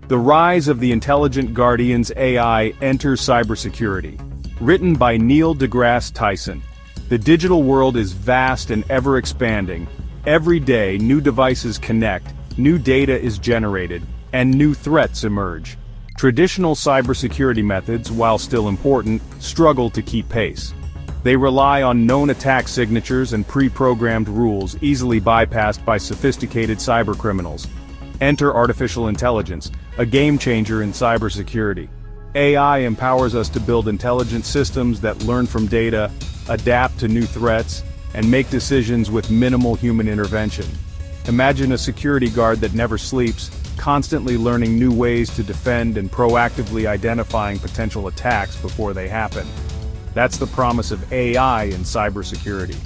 The Rise of the Intelligent Guardians AI Enters Cybersecurity. Written by Neil deGrasse Tyson. The digital world is vast and ever-expanding. Every day, new devices connect, new data is generated, and new threats emerge. Traditional cybersecurity methods, while still important, struggle to keep pace. They rely on known attack signatures and pre-programmed rules easily bypassed by sophisticated cybercriminals. Enter artificial intelligence, a game-changer in cybersecurity. AI empowers us to build intelligent systems that learn from data, adapt to new threats, and make decisions with minimal human intervention. Imagine a security guard that never sleeps, constantly learning new ways to defend and proactively identifying potential attacks before they happen. That's the promise of AI in cybersecurity.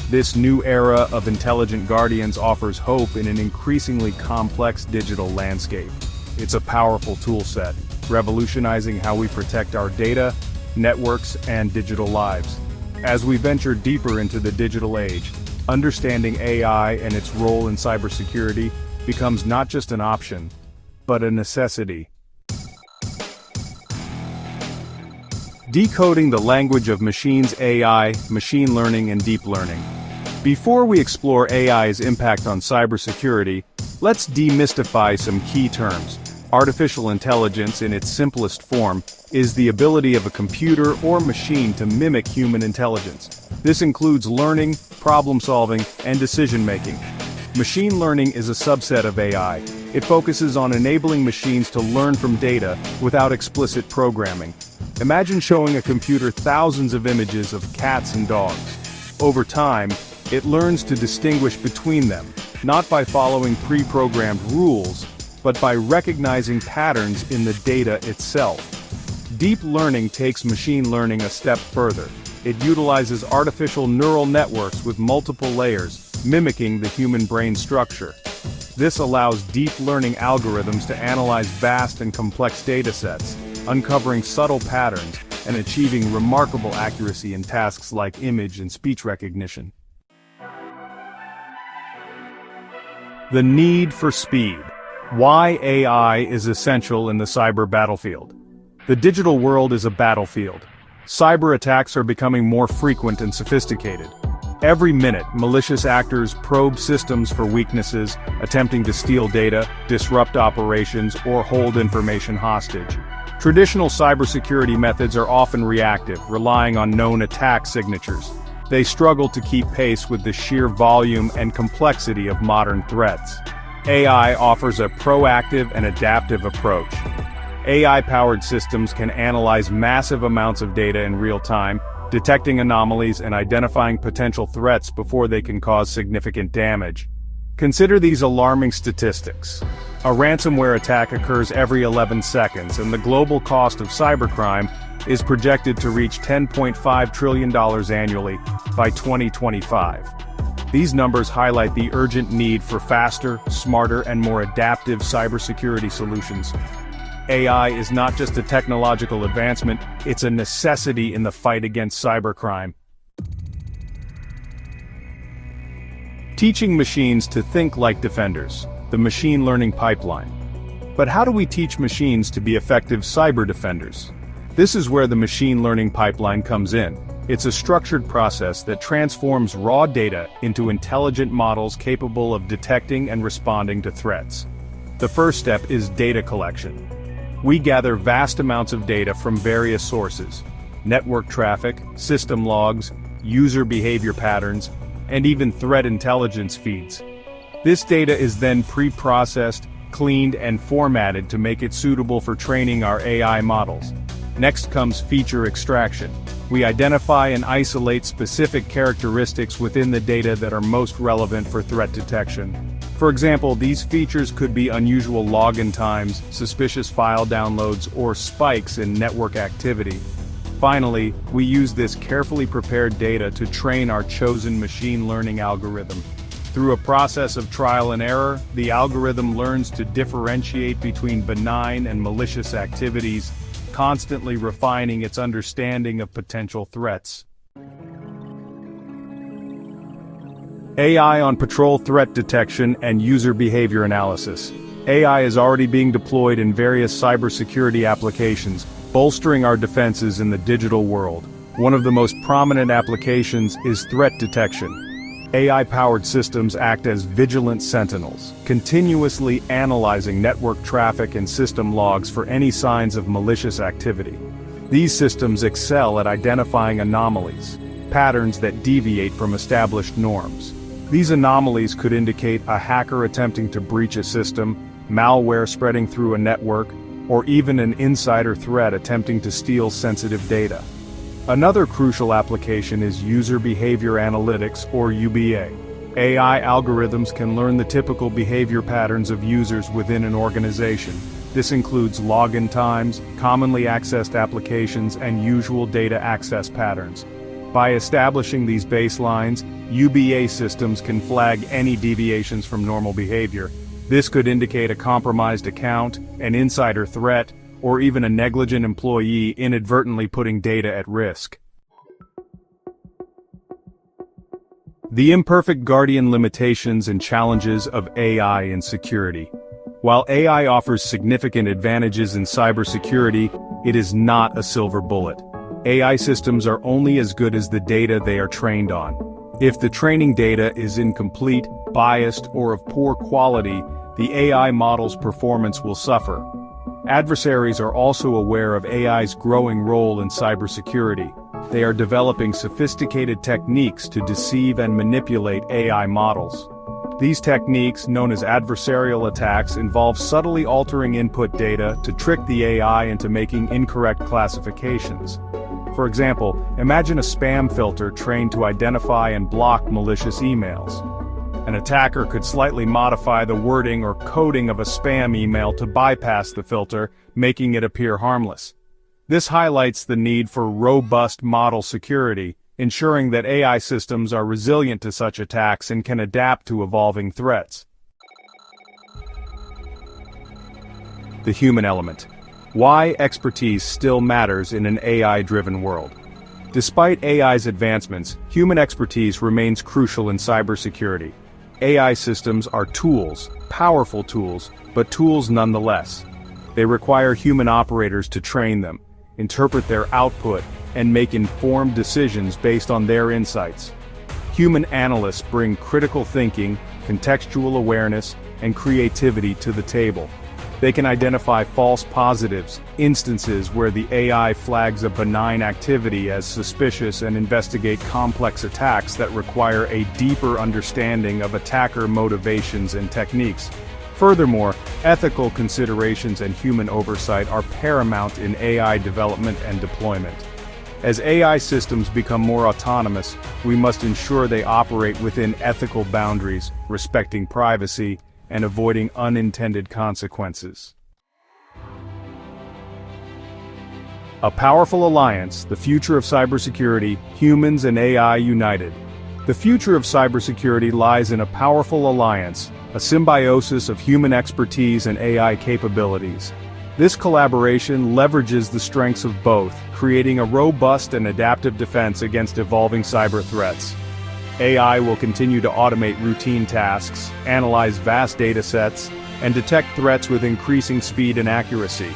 This new era of intelligent guardians offers hope in an increasingly complex digital landscape. It's a powerful toolset, revolutionizing how we protect our data, networks, and digital lives. As we venture deeper into the digital age, understanding AI and its role in cybersecurity becomes not just an option, but a necessity. Decoding the language of machines, AI, machine learning, and deep learning. Before we explore AI's impact on cybersecurity, let's demystify some key terms. Artificial intelligence, in its simplest form, is the ability of a computer or machine to mimic human intelligence. This includes learning, problem-solving, and decision-making. Machine learning is a subset of AI. It focuses on enabling machines to learn from data without explicit programming. Imagine showing a computer thousands of images of cats and dogs. Over time, it learns to distinguish between them, not by following pre-programmed rules, but by recognizing patterns in the data itself. Deep learning takes machine learning a step further. It utilizes artificial neural networks with multiple layers, mimicking the human brain structure. This allows deep learning algorithms to analyze vast and complex datasets, uncovering subtle patterns, and achieving remarkable accuracy in tasks like image and speech recognition. The need for speed. Why AI is essential in the cyber battlefield. The digital world is a battlefield. Cyber attacks are becoming more frequent and sophisticated. Every minute, malicious actors probe systems for weaknesses, attempting to steal data, disrupt operations, or hold information hostage. Traditional cybersecurity methods are often reactive, relying on known attack signatures. They struggle to keep pace with the sheer volume and complexity of modern threats. AI offers a proactive and adaptive approach. AI-powered systems can analyze massive amounts of data in real time, detecting anomalies and identifying potential threats before they can cause significant damage. Consider these alarming statistics. A ransomware attack occurs every 11 seconds, and the global cost of cybercrime is projected to reach $10.5 trillion annually by 2025. These numbers highlight the urgent need for faster, smarter, and more adaptive cybersecurity solutions. AI is not just a technological advancement, it's a necessity in the fight against cybercrime. Teaching machines to think like defenders, the machine learning pipeline. But how do we teach machines to be effective cyber defenders? This is where the machine learning pipeline comes in. It's a structured process that transforms raw data into intelligent models capable of detecting and responding to threats. The first step is data collection. We gather vast amounts of data from various sources: network traffic, system logs, user behavior patterns, and even threat intelligence feeds. This data is then pre-processed, cleaned, and formatted to make it suitable for training our AI models. Next comes feature extraction. We identify and isolate specific characteristics within the data that are most relevant for threat detection. For example, these features could be unusual login times, suspicious file downloads, or spikes in network activity. Finally, we use this carefully prepared data to train our chosen machine learning algorithm. Through a process of trial and error, the algorithm learns to differentiate between benign and malicious activities, constantly refining its understanding of potential threats. AI on patrol threat detection and user behavior analysis. AI is already being deployed in various cybersecurity applications, bolstering our defenses in the digital world. One of the most prominent applications is threat detection. AI-powered systems act as vigilant sentinels, continuously analyzing network traffic and system logs for any signs of malicious activity. These systems excel at identifying anomalies, patterns that deviate from established norms. These anomalies could indicate a hacker attempting to breach a system, malware spreading through a network, or even an insider threat attempting to steal sensitive data. Another crucial application is user behavior analytics, or UBA. AI algorithms can learn the typical behavior patterns of users within an organization. This includes login times, commonly accessed applications, and usual data access patterns. By establishing these baselines, UBA systems can flag any deviations from normal behavior. This could indicate a compromised account, an insider threat, or even a negligent employee inadvertently putting data at risk. The imperfect guardian limitations and challenges of AI in security. While AI offers significant advantages in cybersecurity, it is not a silver bullet. AI systems are only as good as the data they are trained on. If the training data is incomplete, biased, or of poor quality, the AI model's performance will suffer. Adversaries are also aware of AI's growing role in cybersecurity. They are developing sophisticated techniques to deceive and manipulate AI models. These techniques, known as adversarial attacks, involve subtly altering input data to trick the AI into making incorrect classifications. For example, imagine a spam filter trained to identify and block malicious emails. An attacker could slightly modify the wording or coding of a spam email to bypass the filter, making it appear harmless. This highlights the need for robust model security, ensuring that AI systems are resilient to such attacks and can adapt to evolving threats. The human element. Why expertise still matters in an AI-driven world. Despite AI's advancements, human expertise remains crucial in cybersecurity. AI systems are tools, powerful tools, but tools nonetheless. They require human operators to train them, interpret their output, and make informed decisions based on their insights. Human analysts bring critical thinking, contextual awareness, and creativity to the table. They can identify false positives, instances where the AI flags a benign activity as suspicious, and investigate complex attacks that require a deeper understanding of attacker motivations and techniques. Furthermore, ethical considerations and human oversight are paramount in AI development and deployment. As AI systems become more autonomous, we must ensure they operate within ethical boundaries, respecting privacy, and avoiding unintended consequences. A powerful alliance, the future of cybersecurity, humans and AI united. The future of cybersecurity lies in a powerful alliance, a symbiosis of human expertise and AI capabilities. This collaboration leverages the strengths of both, creating a robust and adaptive defense against evolving cyber threats. AI will continue to automate routine tasks, analyze vast data sets, and detect threats with increasing speed and accuracy.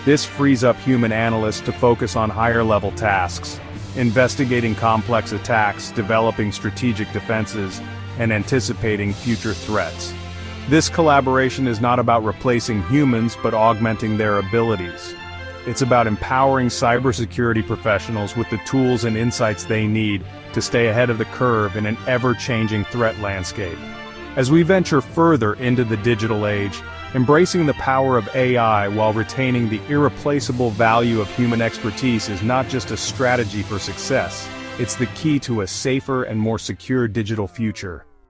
This frees up human analysts to focus on higher-level tasks, investigating complex attacks, developing strategic defenses, and anticipating future threats. This collaboration is not about replacing humans, but augmenting their abilities. It's about empowering cybersecurity professionals with the tools and insights they need to stay ahead of the curve in an ever-changing threat landscape. As we venture further into the digital age, embracing the power of AI while retaining the irreplaceable value of human expertise is not just a strategy for success, it's the key to a safer and more secure digital future.